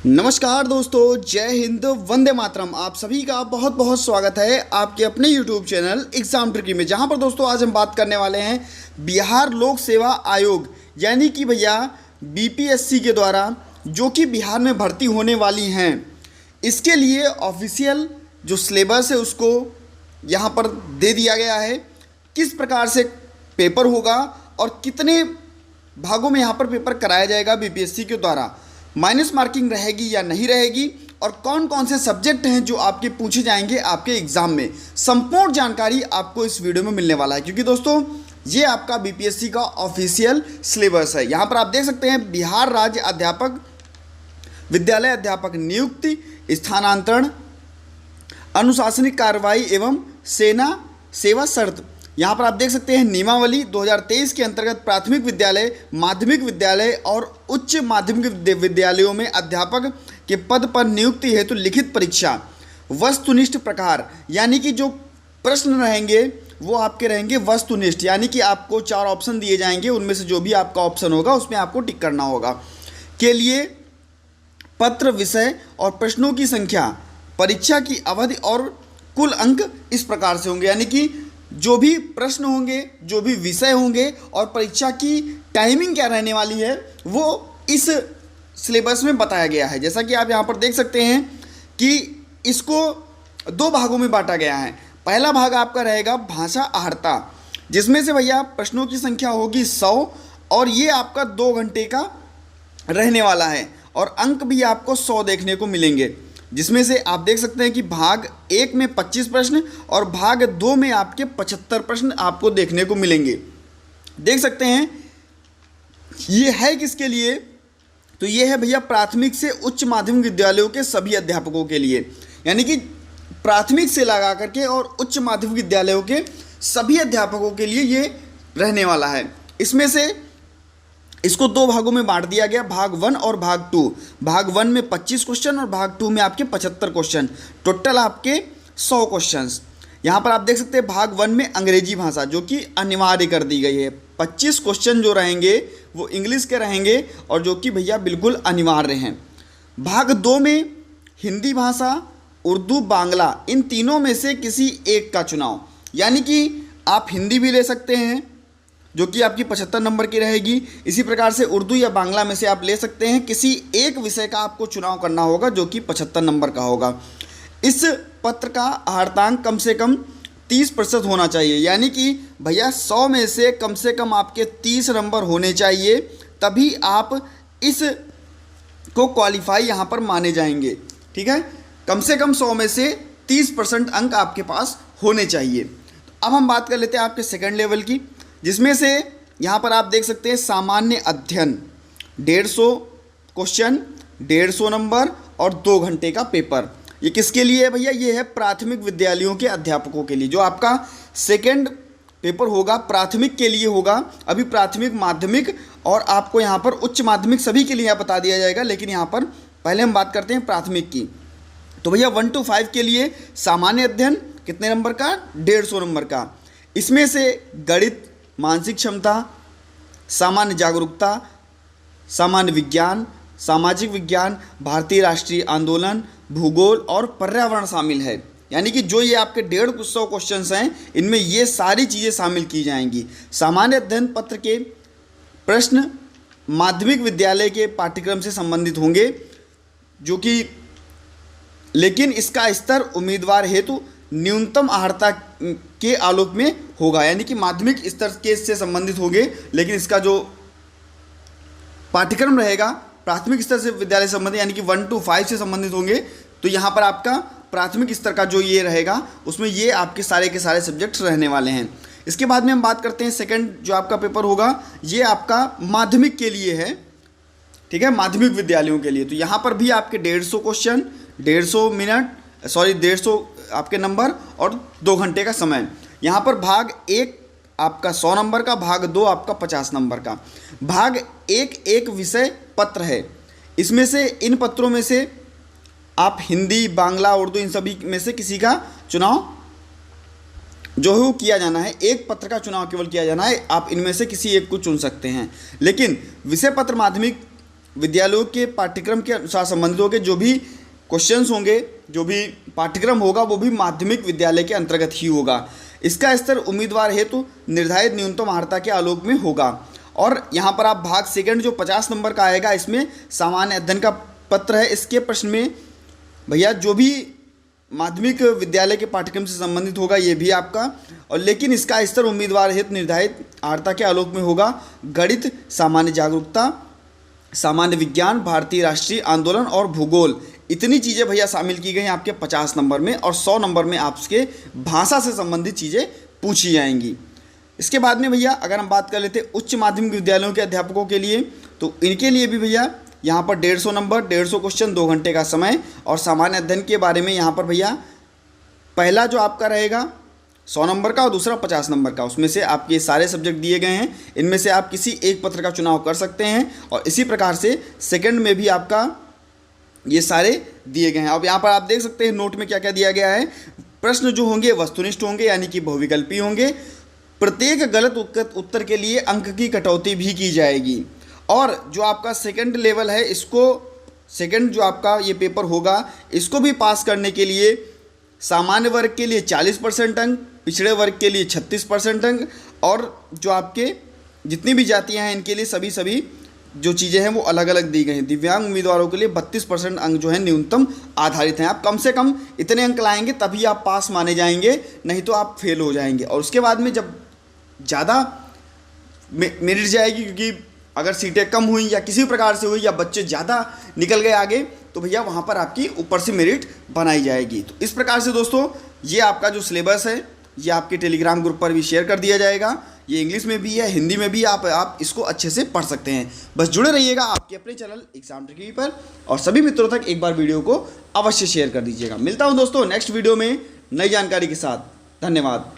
नमस्कार दोस्तों, जय हिंद, वंदे मातरम। आप सभी का बहुत बहुत स्वागत है आपके अपने यूट्यूब चैनल एग्जाम ट्रिकी में, जहां पर दोस्तों आज हम बात करने वाले हैं बिहार लोक सेवा आयोग यानी कि भैया बीपीएससी के द्वारा जो कि बिहार में भर्ती होने वाली हैं, इसके लिए ऑफिशियल जो सिलेबस है उसको यहाँ पर दे दिया गया है। किस प्रकार से पेपर होगा और कितने भागों में यहाँ पर पेपर कराया जाएगा बीपीएससी के द्वारा, माइनस मार्किंग रहेगी या नहीं रहेगी, और कौन कौन से सब्जेक्ट हैं जो आपके पूछे जाएंगे आपके एग्जाम में, संपूर्ण जानकारी आपको इस वीडियो में मिलने वाला है। क्योंकि दोस्तों ये आपका बीपीएससी का ऑफिशियल सिलेबस है। यहाँ पर आप देख सकते हैं बिहार राज्य अध्यापक विद्यालय अध्यापक नियुक्ति, स्थानांतरण, अनुशासनिक कार्रवाई एवं सेना सेवा शर्त। यहाँ पर आप देख सकते हैं नियमावली 2023 के अंतर्गत प्राथमिक विद्यालय, माध्यमिक विद्यालय और उच्च माध्यमिक विद्यालयों में अध्यापक के पद पर नियुक्ति हेतु लिखित परीक्षा, वस्तुनिष्ठ प्रकार, यानी कि जो प्रश्न रहेंगे वो आपके रहेंगे वस्तुनिष्ठ, यानी कि आपको 4 ऑप्शन दिए जाएंगे, उनमें से जो भी आपका ऑप्शन होगा उसमें आपको टिक करना होगा। के लिए पत्र, विषय और प्रश्नों की संख्या, परीक्षा की अवधि और कुल अंक इस प्रकार से होंगे, यानी कि जो भी प्रश्न होंगे, जो भी विषय होंगे और परीक्षा की टाइमिंग क्या रहने वाली है वो इस सिलेबस में बताया गया है। जैसा कि आप यहाँ पर देख सकते हैं कि इसको 2 भागों में बांटा गया है। पहला भाग आपका रहेगा भाषा आहर्ता, जिसमें से भैया प्रश्नों की संख्या होगी 100 और ये आपका 2 घंटे का रहने वाला है, और अंक भी आपको 100 देखने को मिलेंगे, जिसमें से आप देख सकते हैं कि भाग 1 में 25 प्रश्न और भाग 2 में आपके 75 प्रश्न आपको देखने को मिलेंगे। देख सकते हैं ये है किसके लिए, तो ये है भैया प्राथमिक से उच्च माध्यमिक विद्यालयों के सभी अध्यापकों के लिए, यानी कि प्राथमिक से लगा करके और उच्च माध्यमिक विद्यालयों के सभी अध्यापकों के लिए ये रहने वाला है। इसमें से इसको 2 भागों में बांट दिया गया, भाग 1 और भाग 2। भाग 1 में 25 क्वेश्चन और भाग 2 में आपके 75 क्वेश्चन, टोटल आपके 100 क्वेश्चंस। यहाँ पर आप देख सकते हैं भाग 1 में अंग्रेजी भाषा जो कि अनिवार्य कर दी गई है। 25 क्वेश्चन जो रहेंगे वो इंग्लिश के रहेंगे और जो कि भैया बिल्कुल अनिवार्य हैं। भाग 2 में हिंदी भाषा, उर्दू, बांग्ला, इन तीनों में से किसी एक का चुनाव, यानी कि आप हिंदी भी ले सकते हैं जो कि आपकी 75 नंबर की रहेगी। इसी प्रकार से उर्दू या बांग्ला में से आप ले सकते हैं, किसी एक विषय का आपको चुनाव करना होगा जो कि 75 नंबर का होगा। इस पत्र का आहर्तांक कम से कम 30% होना चाहिए, यानी कि भैया 100 में से कम आपके 30 नंबर होने चाहिए, तभी आप इस को क्वालिफाई यहाँ पर माने जाएंगे। ठीक है, कम से कम 100 में से 30% अंक आपके पास होने चाहिए। तो अब हम बात कर लेते हैं आपके सेकंड लेवल की, जिसमें से यहाँ पर आप देख सकते हैं सामान्य अध्ययन 150 क्वेश्चन, 150 नंबर और 2 घंटे का पेपर। ये किसके लिए है भैया, ये है प्राथमिक विद्यालयों के अध्यापकों के लिए। जो आपका सेकंड पेपर होगा प्राथमिक के लिए होगा, अभी प्राथमिक, माध्यमिक और आपको यहाँ पर उच्च माध्यमिक सभी के लिए बता दिया जाएगा, लेकिन यहाँ पर पहले हम बात करते हैं प्राथमिक की। तो भैया 1 to 5 के लिए सामान्य अध्ययन कितने नंबर का, 150 नंबर का। इसमें से गणित, मानसिक क्षमता, सामान्य जागरूकता, सामान्य विज्ञान, सामाजिक विज्ञान, भारतीय राष्ट्रीय आंदोलन, भूगोल और पर्यावरण शामिल है। यानी कि जो ये आपके 150 क्वेश्चंस हैं इनमें ये सारी चीज़ें शामिल की जाएंगी। सामान्य अध्ययन पत्र के प्रश्न माध्यमिक विद्यालय के पाठ्यक्रम से संबंधित होंगे, जो कि लेकिन इसका स्तर उम्मीदवार हेतु न्यूनतम आहर्ता के आलोक में होगा, यानी कि माध्यमिक स्तर के से संबंधित होंगे, लेकिन इसका जो पाठ्यक्रम रहेगा प्राथमिक स्तर से विद्यालय संबंधित, यानी कि 1 to 5 से संबंधित होंगे। तो यहाँ पर आपका प्राथमिक स्तर का जो ये रहेगा उसमें ये आपके सारे के सारे सब्जेक्ट्स रहने वाले हैं। इसके बाद में हम बात करते हैं सेकंड जो आपका पेपर होगा, ये आपका माध्यमिक के लिए है। ठीक है, माध्यमिक विद्यालयों के लिए। तो यहाँ पर भी आपके 150 क्वेश्चन, 150 आपके नंबर और 2 घंटे का समय। यहाँ पर भाग 1 आपका 100 नंबर का, भाग 2 आपका 50 नंबर का। भाग 1 एक विषय पत्र है। इसमें से इन पत्रों में से आप हिंदी, बांग्ला, उर्दू इन सभी में से किसी का चुनाव जो है वो किया जाना है। एक पत्र का चुनाव केवल किया जाना है, आप इनमें से किसी एक को चुन सकते हैं। लेकिन विषय पत्र माध्यमिक विद्यालयों के पाठ्यक्रम के अनुसार संबंधित होंगे। जो भी क्वेश्चंस होंगे, जो भी पाठ्यक्रम होगा वो भी माध्यमिक विद्यालय के अंतर्गत ही होगा। इसका स्तर उम्मीदवार हेतु निर्धारित न्यूनतम अर्हता के आलोक में होगा। और यहाँ पर आप भाग सेकंड जो 50 नंबर का आएगा, इसमें सामान्य अध्ययन का पत्र है। इसके प्रश्न में भैया जो भी माध्यमिक विद्यालय के पाठ्यक्रम से संबंधित होगा ये भी आपका, और लेकिन इसका स्तर उम्मीदवार हेतु निर्धारित अर्हता के आलोक में होगा। गणित, सामान्य जागरूकता, सामान्य विज्ञान, भारतीय राष्ट्रीय आंदोलन और भूगोल, इतनी चीज़ें भैया शामिल की गई हैं आपके 50 नंबर में। और 100 नंबर में आपके भाषा से संबंधित चीज़ें पूछी जाएंगी। इसके बाद में भैया अगर हम बात कर लेते हैं उच्च माध्यमिक विद्यालयों के अध्यापकों के लिए, तो इनके लिए भी भैया यहाँ पर 150 नंबर, 150 क्वेश्चन, 2 घंटे का समय। और सामान्य अध्ययन के बारे में यहाँ पर भैया पहला जो आपका रहेगा 100 नंबर का और दूसरा 50 नंबर का, उसमें से आपके सारे सब्जेक्ट दिए गए हैं। इनमें से आप किसी एक पत्र का चुनाव कर सकते हैं। और इसी प्रकार से सेकंड में भी आपका ये सारे दिए गए हैं। अब यहाँ पर आप देख सकते हैं नोट में क्या क्या दिया गया है। प्रश्न जो होंगे वस्तुनिष्ठ होंगे, यानी कि बहुविकल्पी होंगे। प्रत्येक गलत उत्तर के लिए अंक की कटौती भी की जाएगी। और जो आपका सेकंड लेवल है, इसको सेकंड जो आपका ये पेपर होगा, इसको भी पास करने के लिए सामान्य वर्ग के लिए 40% अंक, पिछड़े वर्ग के लिए 36% अंक, और जो आपके जितनी भी जातियां हैं इनके लिए सभी जो चीज़ें हैं वो अलग अलग दी गई हैं। दिव्यांग उम्मीदवारों के लिए 32% अंक जो है न्यूनतम आधारित हैं। आप कम से कम इतने अंक लाएंगे तभी आप पास माने जाएंगे, नहीं तो आप फेल हो जाएंगे। और उसके बाद में जब ज़्यादा मेरिट जाएगी, क्योंकि अगर सीटें कम हुई या किसी प्रकार से हुई या बच्चे ज़्यादा निकल गए आगे, तो भैया वहाँ पर आपकी ऊपर से मेरिट बनाई जाएगी। तो इस प्रकार से दोस्तों ये आपका जो सिलेबस है ये आपके टेलीग्राम ग्रुप पर भी शेयर कर दिया जाएगा। ये इंग्लिश में भी है, हिंदी में भी आप इसको अच्छे से पढ़ सकते हैं। बस जुड़े रहिएगा आपके अपने चैनल एग्जाम ट्रिकी पर, और सभी मित्रों तक एक बार वीडियो को अवश्य शेयर कर दीजिएगा। मिलता हूँ दोस्तों नेक्स्ट वीडियो में नई जानकारी के साथ। धन्यवाद।